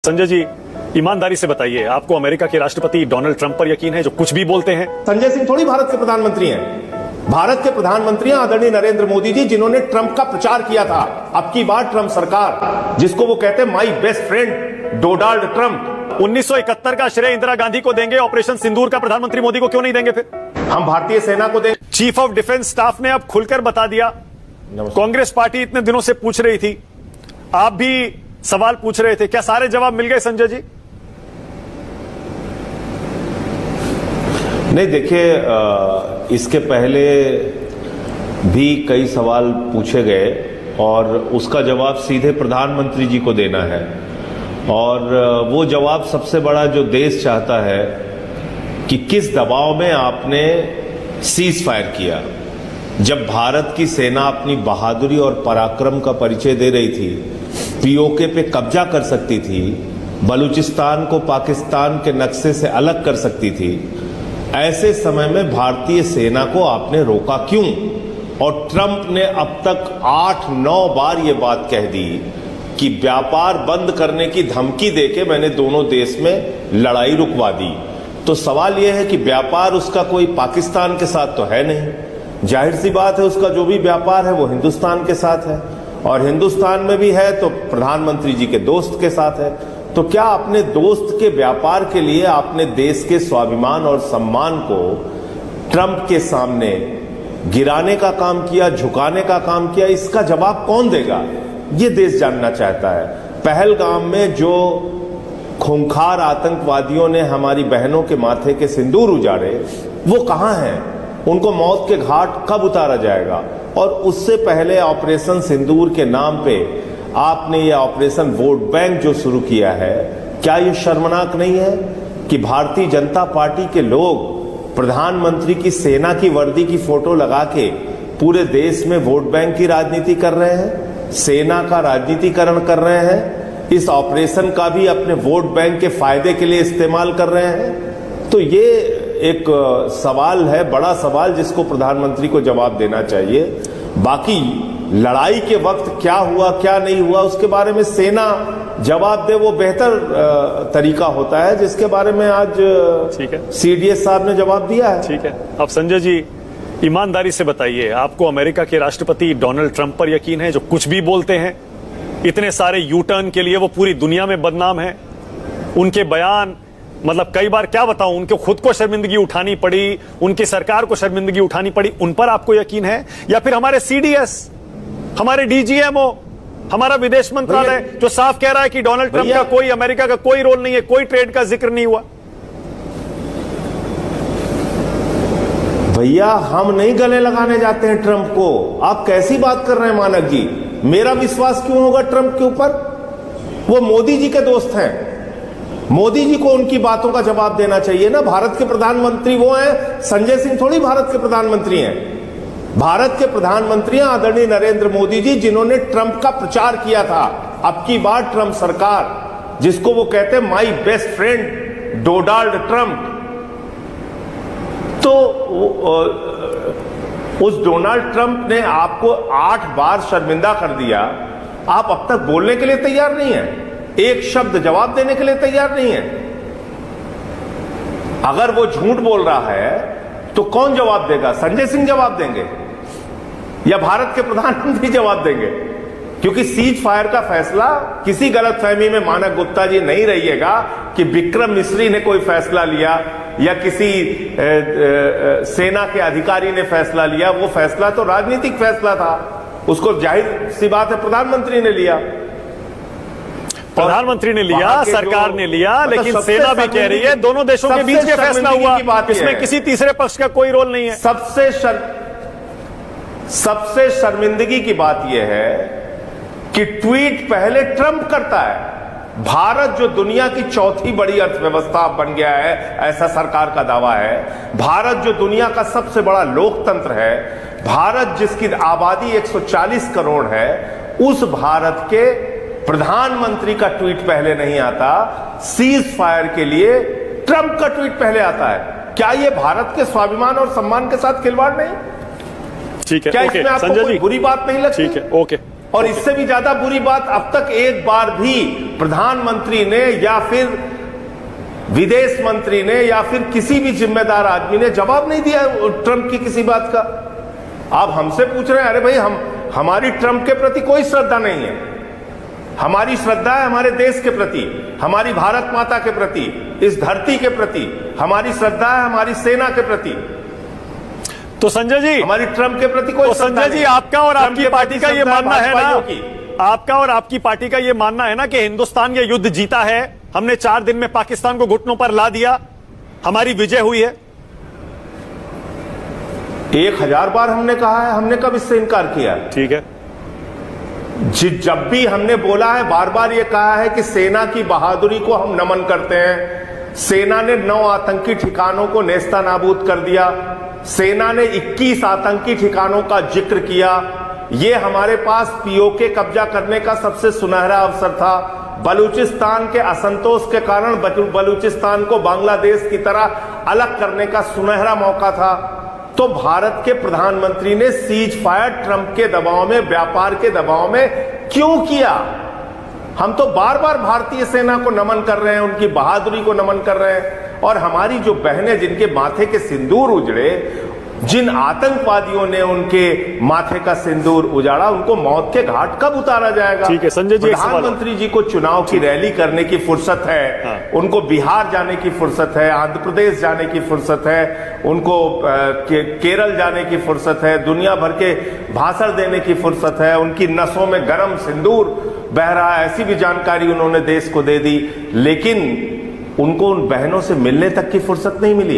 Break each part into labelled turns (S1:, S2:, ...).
S1: संजय जी, ईमानदारी से बताइए, आपको अमेरिका के राष्ट्रपति डोनाल्ड ट्रंप पर यकीन है जो कुछ भी बोलते हैं?
S2: संजय सिंह थोड़ी भारत के प्रधानमंत्री हैं। भारत के प्रधानमंत्री आदरणीय नरेंद्र मोदी जी, जिन्होंने ट्रंप का प्रचार किया था। अब की बार ट्रंप सरकार, जिसको वो कहते हैं my best friend Donald Trump.
S1: 1971 का श्रेय इंदिरा गांधी को देंगे, ऑपरेशन सिंदूर का प्रधानमंत्री मोदी को क्यों नहीं देंगे? फिर
S2: हम भारतीय सेना को देंगे।
S1: चीफ ऑफ डिफेंस स्टाफ ने अब खुलकर बता दिया। कांग्रेस पार्टी इतने दिनों से पूछ रही थी, आप भी सवाल पूछ रहे थे, क्या सारे जवाब मिल गए संजय जी?
S2: नहीं, देखिए, इसके पहले भी कई सवाल पूछे गए और उसका जवाब सीधे प्रधानमंत्री जी को देना है। और वो जवाब सबसे बड़ा जो देश चाहता है कि किस दबाव में आपने सीज फायर किया। जब भारत की सेना अपनी बहादुरी और पराक्रम का परिचय दे रही थी, पीओके पे कब्जा कर सकती थी, बलूचिस्तान को पाकिस्तान के नक्शे से अलग कर सकती थी, ऐसे समय में भारतीय सेना को आपने रोका क्यों? और ट्रंप ने अब तक 8-9 बार ये बात कह दी कि व्यापार बंद करने की धमकी देके मैंने दोनों देश में लड़ाई रुकवा दी। तो सवाल यह है कि व्यापार उसका कोई पाकिस्तान के साथ तो है नहीं। जाहिर सी बात है, उसका जो भी व्यापार है वो हिंदुस्तान के साथ है, और हिंदुस्तान में भी है तो प्रधानमंत्री जी के दोस्त के साथ है। तो क्या अपने दोस्त के व्यापार के लिए आपने देश के स्वाभिमान और सम्मान को ट्रंप के सामने गिराने का काम किया, झुकाने का काम किया? इसका जवाब कौन देगा, ये देश जानना चाहता है। पहलगाम में जो खूंखार आतंकवादियों ने हमारी बहनों के माथे के सिंदूर उजाड़े, वो कहां हैं? उनको मौत के घाट कब उतारा जाएगा? और उससे पहले ऑपरेशन सिंदूर के नाम पे आपने ये ऑपरेशन वोट बैंक जो शुरू किया है, क्या ये शर्मनाक नहीं है कि भारतीय जनता पार्टी के लोग प्रधानमंत्री की सेना की वर्दी की फोटो लगा के पूरे देश में वोट बैंक की राजनीति कर रहे हैं, सेना का राजनीतिकरण कर रहे हैं, इस ऑपरेशन का भी अपने वोट बैंक के फायदे के लिए इस्तेमाल कर रहे हैं? तो ये एक सवाल है, बड़ा सवाल, जिसको प्रधानमंत्री को जवाब देना चाहिए। बाकी लड़ाई के वक्त क्या हुआ क्या नहीं हुआ उसके बारे में सेना जवाब दे, वो बेहतर तरीका होता है, जिसके बारे में आज
S1: ठीक है
S2: सीडीएस साहब ने जवाब दिया है।
S1: ठीक है। अब संजय जी, ईमानदारी से बताइए, आपको अमेरिका के राष्ट्रपति डोनाल्ड ट्रंप पर यकीन है जो कुछ भी बोलते हैं? इतने सारे यू टर्न के लिए वो पूरी दुनिया में बदनाम है। उनके बयान, मतलब कई बार क्या बताऊं, उनको खुद को शर्मिंदगी उठानी पड़ी, उनकी सरकार को शर्मिंदगी उठानी पड़ी। उन पर आपको यकीन है, या फिर हमारे सीडीएस, हमारे डीजीएमओ, हमारा विदेश मंत्रालय जो साफ कह रहा है कि डोनाल्ड ट्रंप का कोई, अमेरिका का कोई रोल नहीं है, कोई ट्रेड का जिक्र नहीं हुआ?
S2: भैया, हम नहीं गले लगाने जाते हैं ट्रंप को। आप कैसी बात कर रहे हैं मानक जी? मेरा विश्वास क्यों होगा ट्रंप के ऊपर? वो मोदी जी के दोस्त हैं, मोदी जी को उनकी बातों का जवाब देना चाहिए ना। भारत के प्रधानमंत्री वो हैं, संजय सिंह थोड़ी भारत के प्रधानमंत्री हैं। भारत के प्रधानमंत्री आदरणीय नरेंद्र मोदी जी, जिन्होंने ट्रंप का प्रचार किया था। अब की बार ट्रंप सरकार, जिसको वो कहते हैं my best friend Donald Trump, तो उस डोनाल्ड ट्रंप ने आपको 8 बार शर्मिंदा कर दिया। आप अब तक बोलने के लिए तैयार नहीं है, एक शब्द जवाब देने के लिए तैयार नहीं है। अगर वो झूठ बोल रहा है तो कौन जवाब देगा? संजय सिंह जवाब देंगे या भारत के प्रधानमंत्री जवाब देंगे? क्योंकि सीज फायर का फैसला, किसी गलतफहमी में मानक गुप्ता जी नहीं रहिएगा कि विक्रम मिश्री ने कोई फैसला लिया या किसी सेना के अधिकारी ने फैसला लिया। वो फैसला तो राजनीतिक फैसला था, उसको जाहिर सी बात है प्रधानमंत्री ने लिया,
S1: प्रधानमंत्री ने लिया, सरकार ने लिया, लेकिन सेना भी कह रही है दोनों देशों के बीच में फैसला हुआ, इसमें किसी तीसरे पक्ष का कोई रोल नहीं है।
S2: सबसे शर्मिंदगी की बात यह है कि ट्वीट पहले ट्रंप करता है। भारत जो दुनिया की चौथी बड़ी अर्थव्यवस्था बन गया है, ऐसा सरकार का दावा है। भारत जो दुनिया का सबसे बड़ा लोकतंत्र है, भारत जिसकी आबादी 140 करोड़ है, उस भारत के प्रधानमंत्री का ट्वीट पहले नहीं आता, सीज फायर के लिए ट्रंप का ट्वीट पहले आता है। क्या ये भारत के स्वाभिमान और सम्मान के साथ खिलवाड़ नहीं?
S1: ठीक है,
S2: क्या इसमें आपको कोई बुरी बात नहीं लगती?
S1: ठीक है, ओके।
S2: और इससे भी ज्यादा बुरी बात, अब तक एक बार भी प्रधानमंत्री ने या फिर विदेश मंत्री ने या फिर किसी भी जिम्मेदार आदमी ने जवाब नहीं दिया ट्रंप की किसी बात का। आप हमसे पूछ रहे हैं, अरे भाई हमारी ट्रंप के प्रति कोई श्रद्धा नहीं है। हमारी श्रद्धा है हमारे देश के प्रति, हमारी भारत माता के प्रति, इस धरती के प्रति। हमारी श्रद्धा है हमारी सेना के प्रति।
S1: तो संजय जी,
S2: हमारी ट्रंप के प्रति कोई
S1: तो संजय जी, आपका और आपकी पार्टी का ये मानना है ना, आपका और आपकी पार्टी का ये मानना है ना कि हिंदुस्तान ये युद्ध जीता है, हमने 4 दिन में पाकिस्तान को घुटनों पर ला दिया, हमारी विजय हुई है।
S2: 1000 बार हमने कहा है, हमने कब इससे इनकार किया?
S1: ठीक है,
S2: जब भी हमने बोला है, बार बार ये कहा है कि सेना की बहादुरी को हम नमन करते हैं। सेना ने 9 आतंकी ठिकानों को नेस्तानाबूद कर दिया। सेना ने 21 आतंकी ठिकानों का जिक्र किया। ये हमारे पास पीओके कब्जा करने का सबसे सुनहरा अवसर था। बलूचिस्तान के असंतोष के कारण बलूचिस्तान को बांग्लादेश की तरह अलग करने का सुनहरा मौका था। तो भारत के प्रधानमंत्री ने सीज फायर ट्रंप के दबाव में, व्यापार के दबाव में क्यों किया? हम तो बार बार भारतीय सेना को नमन कर रहे हैं, उनकी बहादुरी को नमन कर रहे हैं। और हमारी जो बहनें जिनके माथे के सिंदूर उजड़े, जिन आतंकवादियों ने उनके माथे का सिंदूर उजाड़ा, उनको मौत के घाट कब उतारा जाएगा?
S1: ठीक है संजय जी,
S2: प्रधानमंत्री जी को चुनाव की रैली करने की फुर्सत है।
S1: हाँ।
S2: उनको बिहार जाने की फुर्सत है, आंध्र प्रदेश जाने की फुर्सत है, उनको केरल जाने की फुर्सत है, दुनिया भर के भाषण देने की फुर्सत है। उनकी नसों में गर्म सिंदूर बह रहा है, ऐसी भी जानकारी उन्होंने देश को दे दी। लेकिन उनको उन बहनों से मिलने तक की फुर्सत नहीं मिली।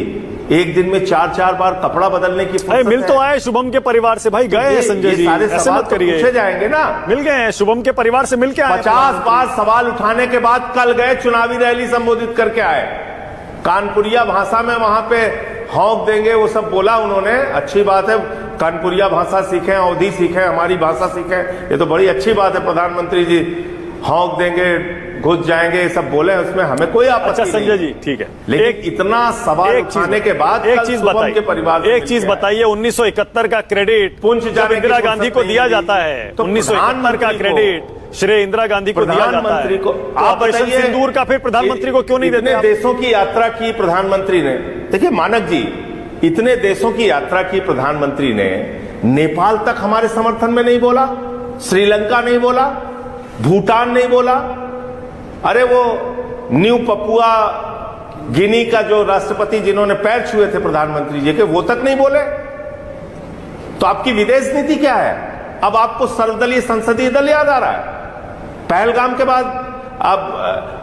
S2: एक दिन में 4-4 बार कपड़ा बदलने की फुर्सत
S1: मिल तो आए शुभम के परिवार से, भाई गए हैं संजय जी, ऐसे मत करिए।
S2: पूछे जाएंगे ना,
S1: मिल गए हैं शुभम के परिवार से, मिल के आए।
S2: 50 बार सवाल उठाने के बाद कल गए, चुनावी रैली संबोधित करके आए। कानपुरिया भाषा में वहां पे हौंक देंगे, वो सब बोला उन्होंने। अच्छी बात है, कानपुरिया भाषा सीखें, अवधी सीखें, हमारी भाषा सीखें, ये तो बड़ी अच्छी बात है। प्रधानमंत्री जी हौंक देंगे, घुस जाएंगे, सब बोले, उसमें हमें कोई आपत्ति नहीं।
S1: अच्छा संजय जी, ठीक है,
S2: लेकिन इतना सवाल उठाने के बाद
S1: एक चीज बताइए,
S2: के परिवार
S1: एक चीज बताइए, 1971 का क्रेडिट जब इंदिरा गांधी को दिया जाता है, 1971 का क्रेडिट श्रेय इंदिरा गांधी को दिया जाता है, तो ऑपरेशन सिंदूर का फिर प्रधानमंत्री को क्यों नहीं देते?
S2: इतने देशों की यात्रा की प्रधानमंत्री ने, देखिए मानक जी, इतने देशों की यात्रा की प्रधानमंत्री ने नेपाल तक हमारे समर्थन में नहीं बोला, श्रीलंका नहीं बोला, भूटान नहीं बोला। अरे वो न्यू पपुआ गिनी का जो राष्ट्रपति जिन्होंने पैर छुए थे प्रधानमंत्री जी के, वो तक नहीं बोले। तो आपकी विदेश नीति क्या है? अब आपको सर्वदलीय संसदीय दल याद आ रहा है पहलगाम के बाद, अब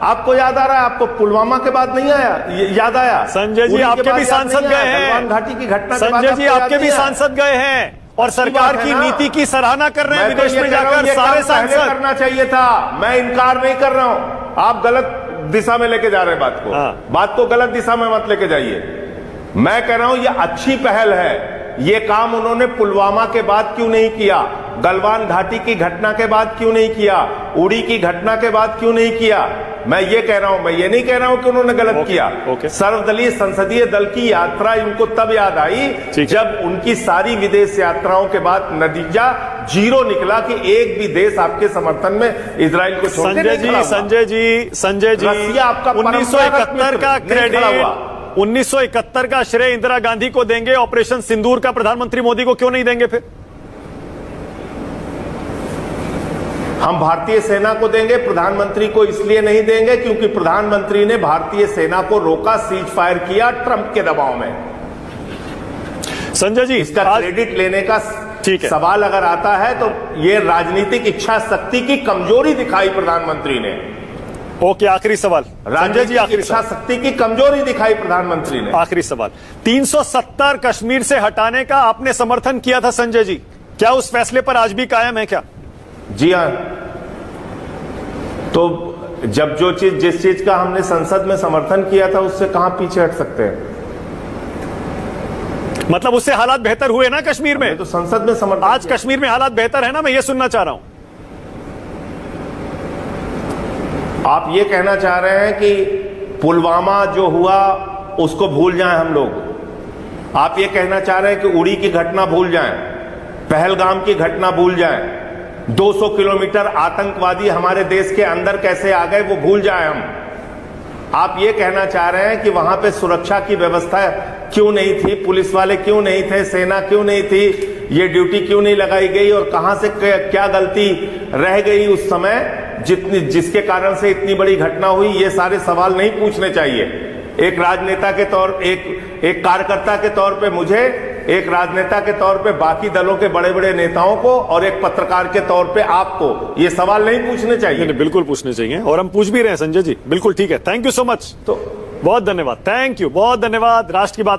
S2: आपको याद आ रहा है, आपको पुलवामा के बाद नहीं आया, याद आया?
S1: संजय जी आपके भी सांसद गए हैं,
S2: घाटी की घटना,
S1: संजय जी आपके भी सांसद गए हैं और सरकार की नीति की सराहना कर रहे हैं विदेश में जाकर सारे सांसद।
S2: करना चाहिए था, मैं इनकार नहीं कर रहा हूं। आप गलत दिशा में लेके जा रहे हैं बात को। बात को गलत दिशा में मत लेके जाइए। मैं कह रहा हूं ये अच्छी पहल है। ये काम उन्होंने पुलवामा के बाद क्यों नहीं किया? गलवान घाटी की घटना के बाद क्यों नहीं किया? उड़ी की घटना के बाद क्यों नहीं किया? मैं ये कह रहा हूं, मैं ये नहीं कह रहा हूं कि उन्होंने गलत किया। सर्वदलीय संसदीय दल की यात्रा इनको तब याद आई जब उनकी सारी विदेश यात्राओं के बाद नतीजा 0 निकला कि एक भी देश आपके समर्थन में इजराइल को छोड़ के नहीं खड़ा हुआ।
S1: संजय जी
S2: रसिया आपका
S1: 1971 का क्रेडिट, 1971 का श्रेय इंदिरा गांधी को देंगे, ऑपरेशन सिंदूर का प्रधानमंत्री मोदी को क्यों नहीं देंगे? फिर
S2: हम भारतीय सेना को देंगे, प्रधानमंत्री को इसलिए नहीं देंगे क्योंकि प्रधानमंत्री ने भारतीय सेना को रोका, सीज फायर किया ट्रंप के दबाव में।
S1: संजय जी
S2: इसका क्रेडिट लेने का सवाल अगर आता है तो ये राजनीतिक इच्छा शक्ति की कमजोरी दिखाई प्रधानमंत्री ने।
S1: ओके, आखिरी सवाल संजय जी, आखिरी
S2: इच्छा शक्ति की कमजोरी दिखाई प्रधानमंत्री ने।
S1: आखिरी सवाल, 370 कश्मीर से हटाने का आपने समर्थन किया था संजय जी, क्या उस फैसले पर आज भी कायम है क्या?
S2: जी हां। तो जब जिस चीज का हमने संसद में समर्थन किया था उससे कहां पीछे हट सकते हैं?
S1: मतलब उससे हालात बेहतर हुए ना कश्मीर में?
S2: तो संसद में समर्थन,
S1: आज कश्मीर में हालात बेहतर है ना, मैं ये सुनना चाह रहा हूं।
S2: आप ये कहना चाह रहे हैं कि पुलवामा जो हुआ उसको भूल जाएं हम लोग? आप ये कहना चाह रहे हैं कि उड़ी की घटना भूल जाएं, पहलगाम की घटना भूल जाएं? 200 किलोमीटर आतंकवादी हमारे देश के अंदर कैसे आ गए वो भूल जाए हम। आप ये कहना चाह रहे हैं कि वहां पे सुरक्षा की व्यवस्था क्यों नहीं थी, पुलिस वाले क्यों नहीं थे, सेना क्यों नहीं थी, ये ड्यूटी क्यों नहीं लगाई गई और कहां से क्या गलती रह गई उस समय जिसके कारण से इतनी बड़ी घटना हुई, ये सारे सवाल नहीं पूछने चाहिए। एक राजनेता के तौर एक कार्यकर्ता के तौर पे मुझे, एक राजनेता के तौर पे बाकी दलों के बड़े बड़े नेताओं को और एक पत्रकार के तौर पे आपको ये सवाल नहीं पूछने चाहिए।
S1: नहीं, बिल्कुल पूछने चाहिए और हम पूछ भी रहे हैं संजय जी। बिल्कुल ठीक है, थैंक यू सो मच। तो बहुत धन्यवाद, थैंक यू, बहुत धन्यवाद। राष्ट्र की बात